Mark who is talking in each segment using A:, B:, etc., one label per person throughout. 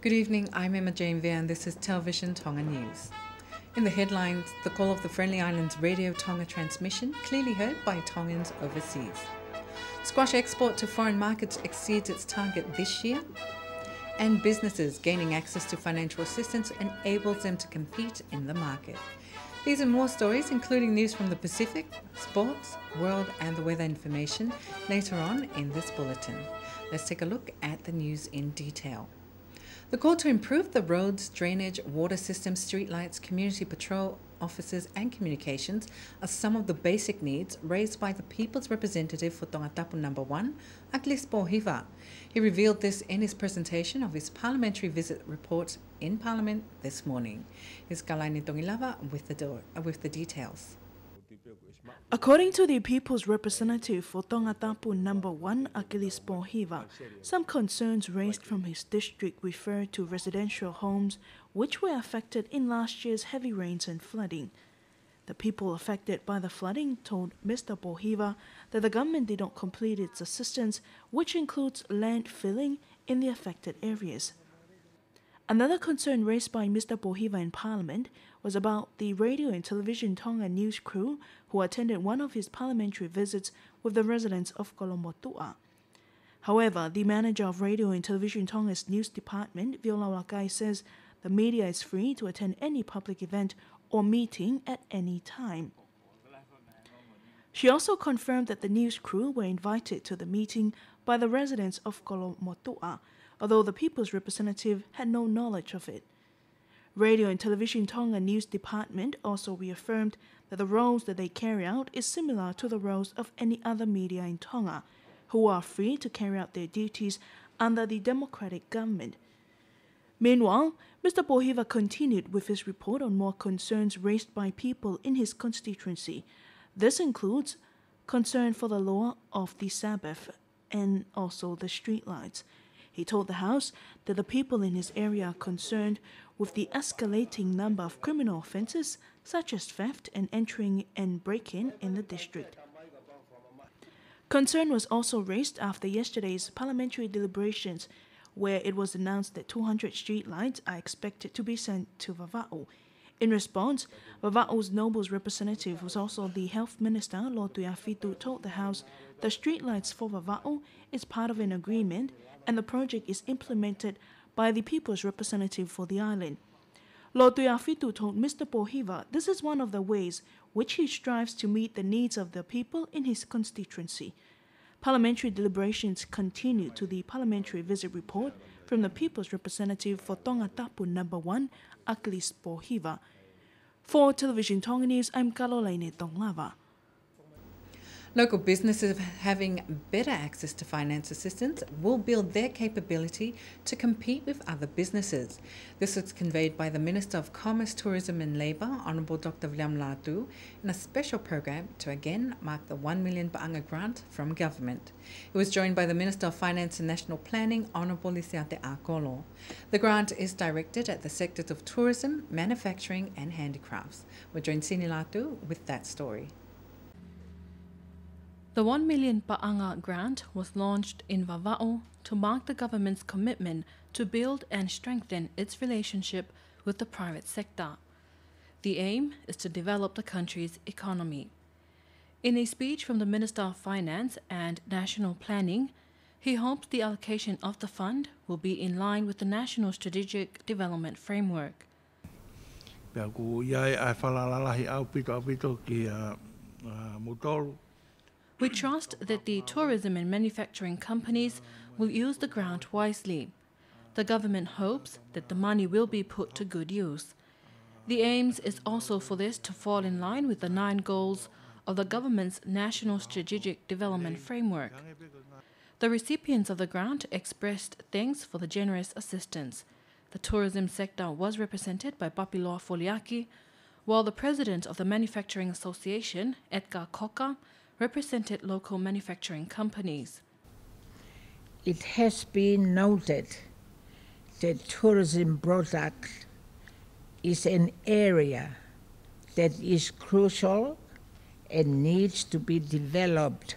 A: Good evening, I'm Emma Jane Vere and this is Television Tonga News. In the headlines, the call of the Friendly Islands Radio Tonga transmission clearly heard by Tongans overseas. Squash export to foreign markets exceeds its target this year. And businesses gaining access to financial assistance enables them to compete in the market. These and more stories, including news from the Pacific, sports, world and the weather information, later on in this bulletin. Let's take a look at the news in detail. The call to improve the roads, drainage, water systems, streetlights, community patrol officers and communications are some of the basic needs raised by the People's Representative for Tongatapu No. 1, Akilis Pohiva. He revealed this in his presentation of his parliamentary visit report in Parliament this morning. Here's Kalaini Tongilava with the details.
B: According to the People's Representative for Tongatapu No. 1, Akilis Pohiva, some concerns raised from his district refer to residential homes which were affected in last year's heavy rains and flooding. The people affected by the flooding told Mr. Pohiva that the government did not complete its assistance, which includes land filling in the affected areas. Another concern raised by Mr. Pohiva in Parliament was about the Radio and Television Tonga news crew who attended one of his parliamentary visits with the residents of Kolomotua. However, the manager of Radio and Television Tonga's news department, Viola Wakai, says the media is free to attend any public event or meeting at any time. She also confirmed that the news crew were invited to the meeting by the residents of Kolomotua, although the People's Representative had no knowledge of it. Radio and Television Tonga News Department also reaffirmed that the roles that they carry out is similar to the roles of any other media in Tonga, who are free to carry out their duties under the democratic government. Meanwhile, Mr. Pohiva continued with his report on more concerns raised by people in his constituency. This includes concern for the law of the Sabbath and also the streetlights. He told the House that the people in his area are concerned with the escalating number of criminal offences such as theft and entering and break-in in the district. Concern was also raised after yesterday's parliamentary deliberations, where it was announced that 200 streetlights are expected to be sent to Vava'u. In response, Vava'u's Nobles representative, who was also the Health Minister, Lord Tuiafitu, told the House the streetlights for Vava'u is part of an agreement and the project is implemented by the People's Representative for the island. Lord Tuiafitu told Mr. Pohiva this is one of the ways which he strives to meet the needs of the people in his constituency. Parliamentary deliberations continue to the parliamentary visit report from the People's Representative for Tongatapu No. 1, Akilis Pohiva. For Television Tonga News, I'm Kalolaine Tonglava.
A: Local businesses having better access to finance assistance will build their capability to compete with other businesses. This was conveyed by the Minister of Commerce, Tourism and Labour, Honourable Dr. William Latu, in a special program to again mark the 1 million Pa'anga grant from government. It was joined by the Minister of Finance and National Planning, Honourable Lisiate Akolo. The grant is directed at the sectors of tourism, manufacturing and handicrafts. We'll join Sini Latu with that story.
C: The 1 million Pa'anga grant was launched in Vava'u to mark the government's commitment to build and strengthen its relationship with the private sector. The aim is to develop the country's economy. In a speech from the Minister of Finance and National Planning, he hopes the allocation of the fund will be in line with the National Strategic Development Framework. We trust that the tourism and manufacturing companies will use the grant wisely. The government hopes that the money will be put to good use. The aims is also for this to fall in line with the 9 goals of the government's National Strategic Development Framework. The recipients of the grant expressed thanks for the generous assistance. The tourism sector was represented by Papilo Foliaki, while the president of the Manufacturing Association, Edgar Koka, represented local manufacturing companies.
D: It has been noted that tourism product is an area that is crucial and needs to be developed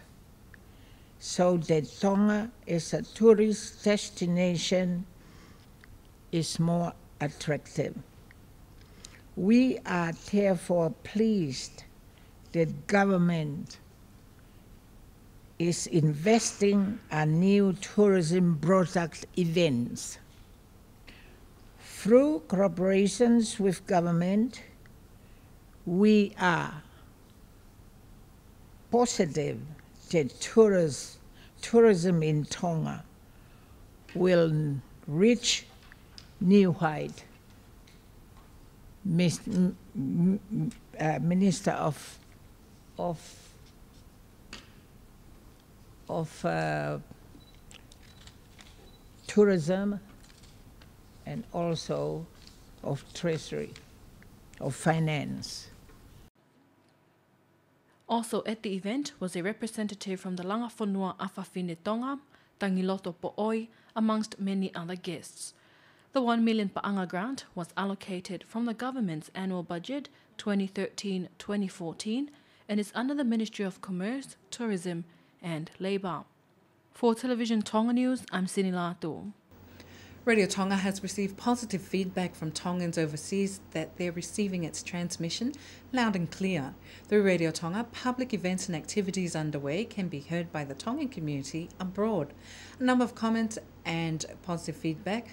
D: so that Tonga as a tourist destination is more attractive. We are therefore pleased that government is investing in new tourism product events. Through cooperations with government, we are positive that tourism in Tonga will reach new height. Minister of Tourism and also of Treasury, of Finance.
C: Also at the event was a representative from the Langafonua Awhawhine Tonga, Tangiloto Po'oi, amongst many other guests. The 1 million Pa'anga grant was allocated from the government's annual budget 2013-2014 and is under the Ministry of Commerce, Tourism and Labour. For Television Tonga News, I'm Sini Lato.
A: Radio Tonga has received positive feedback from Tongans overseas that they're receiving its transmission loud and clear. Through Radio Tonga, public events and activities underway can be heard by the Tongan community abroad. A number of comments and positive feedback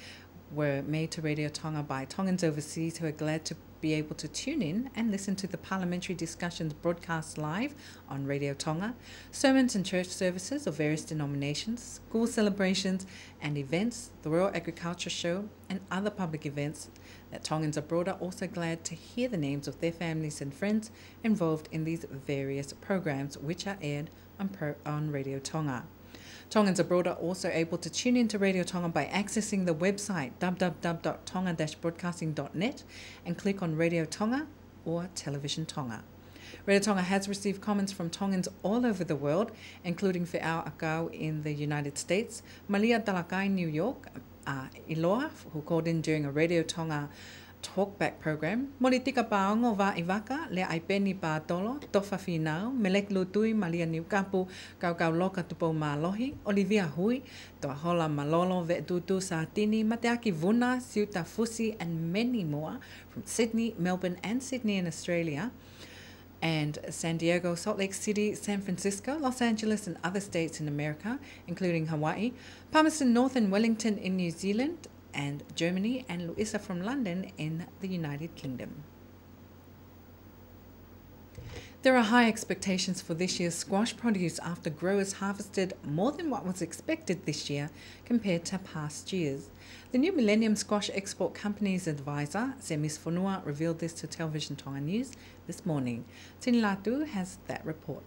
A: were made to Radio Tonga by Tongans overseas who are glad to be able to tune in and listen to the parliamentary discussions broadcast live on Radio Tonga, sermons and church services of various denominations, school celebrations and events, the Royal Agriculture Show and other public events. That Tongans abroad are also glad to hear the names of their families and friends involved in these various programs which are aired on Radio Tonga. Tongans abroad are also able to tune into Radio Tonga by accessing the website www.tonga-broadcasting.net and click on Radio Tonga or Television Tonga. Radio Tonga has received comments from Tongans all over the world, including Fe'au Akau in the United States, Malia Dalakai in New York, Iloa, who called in during a Radio Tonga talkback program, Moritika Paongo Va Ivaka, Le Aipeni Patolo, Tofa Finau, Melek Lutui, Malia Niukapu, Kaukau Loka Tupo Malohi, Olivia Hui, Toahola Malolo, Vetutu Satini, Mateaki Vuna, Siuta Fusi, and many more from Sydney, Melbourne, and Sydney in Australia, and San Diego, Salt Lake City, San Francisco, Los Angeles, and other states in America, including Hawaii, Palmerston North and Wellington in New Zealand, and Germany, and Louisa from London in the United Kingdom. There are high expectations for this year's squash produce after growers harvested more than what was expected this year compared to past years. The New Millennium Squash Export Company's advisor, Semis Fonua, revealed this to Television Tonga News this morning. Tini Latu has that report.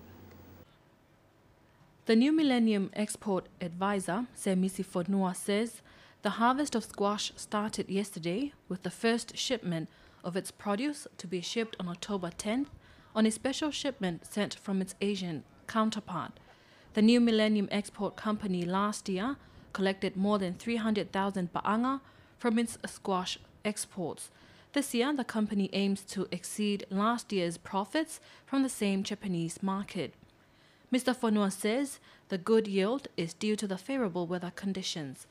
C: The New Millennium Export Advisor, Semisi Fonua, says the harvest of squash started yesterday with the first shipment of its produce to be shipped on October 10th on a special shipment sent from its Asian counterpart. The New Millennium Export Company last year collected more than 300,000 pa'anga from its squash exports. This year, the company aims to exceed last year's profits from the same Japanese market. Mr. Fonua says the good yield is due to the favorable weather conditions.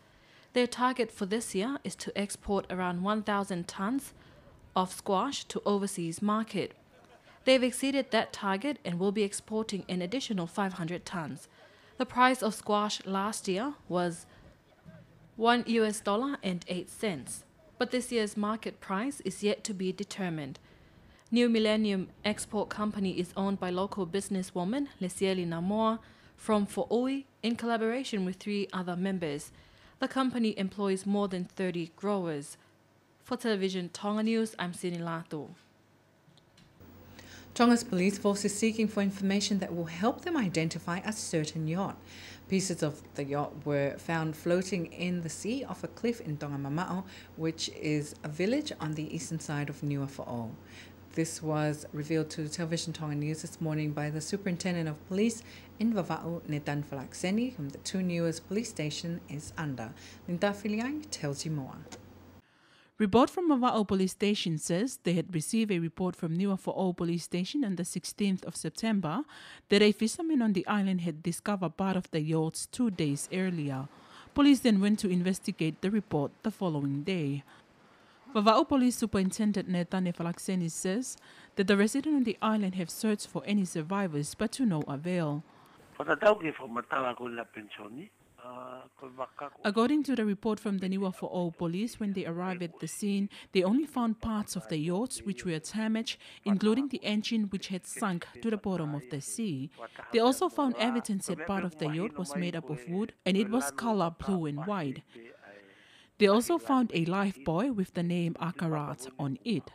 C: Their target for this year is to export around 1,000 tons of squash to overseas market. They've exceeded that target and will be exporting an additional 500 tons. The price of squash last year was $1.08, but this year's market price is yet to be determined. New Millennium Export Company is owned by local businesswoman Lesieli Namoa from Fo'ui in collaboration with 3 other members. The company employs more than 30 growers. For Television Tonga News, I'm Sini Lato.
A: Tonga's police force is seeking for information that will help them identify a certain yacht. Pieces of the yacht were found floating in the sea off a cliff in Tongamama'o, which is a village on the eastern side of Niuafo'o. This was revealed to Television Tonga News this morning by the Superintendent of Police in Vava'u, Netan Falakseni, whom the Tuniua's police station is under. Linda Filiang tells you more.
E: Report from Vava'u Police Station says they had received a report from Niuafo'o Police Station on the 16th of September that a fisherman on the island had discovered part of the yachts 2 days earlier. Police then went to investigate the report the following day. Vava'o Police Superintendent Netane Falakseni says that the residents on the island have searched for any survivors but to no avail. According to the report from the Niwa for All Police, when they arrived at the scene, they only found parts of the yachts which were damaged, including the engine which had sunk to the bottom of the sea. They also found evidence that part of the yacht was made up of wood and it was color blue and white. They also found a life buoy with the name Akarat on it.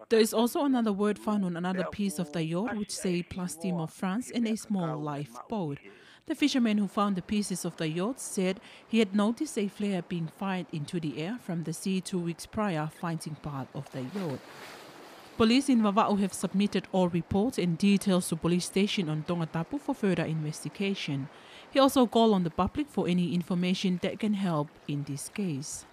E: There is also another word found on another piece of the yacht which say Plastime of France and a small lifeboat. The fisherman who found the pieces of the yacht said he had noticed a flare being fired into the air from the sea 2 weeks prior, finding part of the yacht. Police in Vava'o have submitted all reports and details to police station on Tongatapu for further investigation. He also called on the public for any information that can help in this case.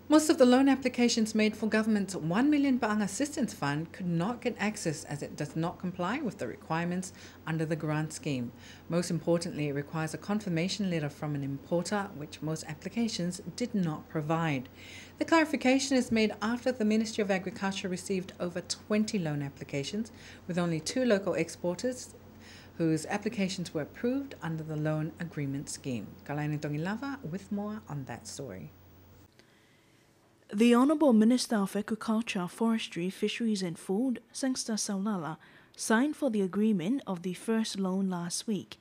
A: Most of the loan applications made for government's 1 million Ba'ang Assistance Fund could not get access as it does not comply with the requirements under the grant scheme. Most importantly, it requires a confirmation letter from an importer, which most applications did not provide. The clarification is made after the Ministry of Agriculture received over 20 loan applications, with only 2 local exporters whose applications were approved under the loan agreement scheme. Kalaini Tongilava with more on that story.
B: The Honourable Minister of Agriculture, Forestry, Fisheries and Food, Sangsta Saulala, signed for the agreement of the first loan last week.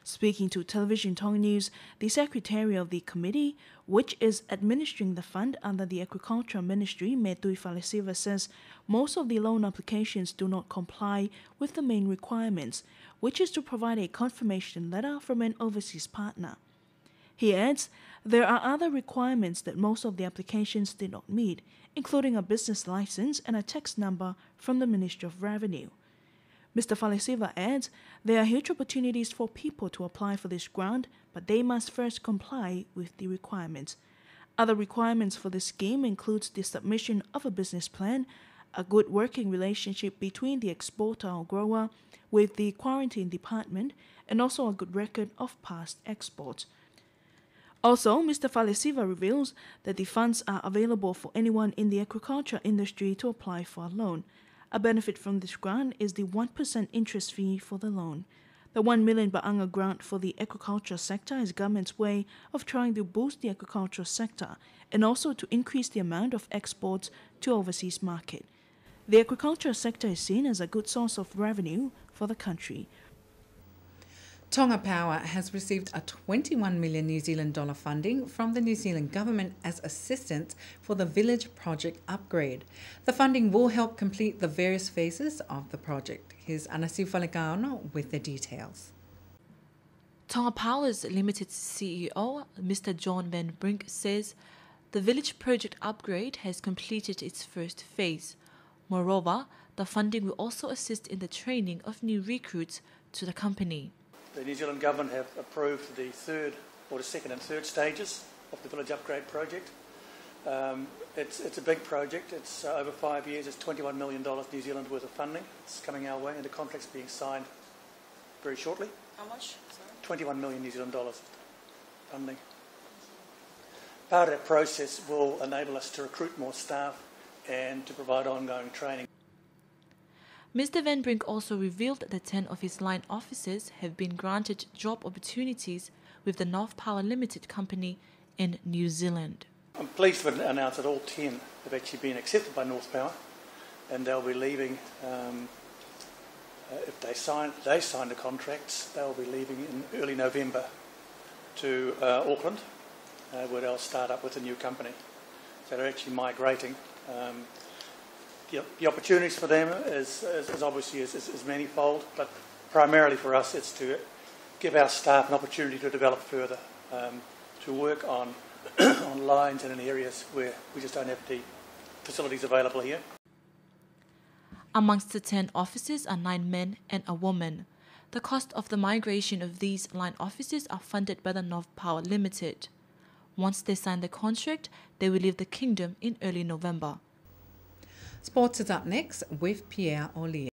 B: Speaking to Television Tonga News, the Secretary of the committee, which is administering the fund under the Agriculture Ministry, Metui Falesiva, says most of the loan applications do not comply with the main requirements, which is to provide a confirmation letter from an overseas partner. He adds, there are other requirements that most of the applications did not meet, including a business license and a tax number from the Ministry of Revenue. Mr. Falesiva adds, there are huge opportunities for people to apply for this grant, but they must first comply with the requirements. Other requirements for this scheme includes the submission of a business plan, a good working relationship between the exporter or grower with the quarantine department, and also a good record of past exports. Also, Mr. Falesiva reveals that the funds are available for anyone in the agriculture industry to apply for a loan. A benefit from this grant is the 1% interest fee for the loan. The 1 million Ba'anga grant for the agriculture sector is government's way of trying to boost the agricultural sector and also to increase the amount of exports to overseas market. The agriculture sector is seen as a good source of revenue for the country.
A: Tonga Power has received a 21 million New Zealand dollar funding from the New Zealand government as assistance for the village project upgrade. The funding will help complete the various phases of the project. Here's Anasiu Falekaono with the details.
C: Tonga Power's Limited CEO, Mr. John Van Brink, says the village project upgrade has completed its first phase. Moreover, the funding will also assist in the training of new recruits to the company.
F: The New Zealand Government have approved the second and third stages of the village upgrade project. It's a big project. It's over 5 years. It's $21 million New Zealand worth of funding. It's coming our way, and the contract's being signed very shortly.
G: How much? Sorry?
F: 21 million New Zealand dollars funding. Part of that process will enable us to recruit more staff and to provide ongoing training.
C: Mr. Van Brink also revealed that 10 of his line officers have been granted job opportunities with the North Power Limited company in New Zealand.
F: I'm pleased to announce that all 10 have actually been accepted by North Power, and they'll be leaving, if they sign the contracts, they'll be leaving in early November to Auckland, where they'll start up with a new company. So they're actually migrating. The opportunities for them is obviously is manifold, but primarily for us it's to give our staff an opportunity to develop further, to work on on lines and in areas where we just don't have the facilities available here.
C: Amongst the 10 officers are 9 men and a woman. The cost of the migration of these line officers are funded by the North Power Limited. Once they sign the contract, they will leave the kingdom in early November.
A: Sports is up next with Pierre Ollier.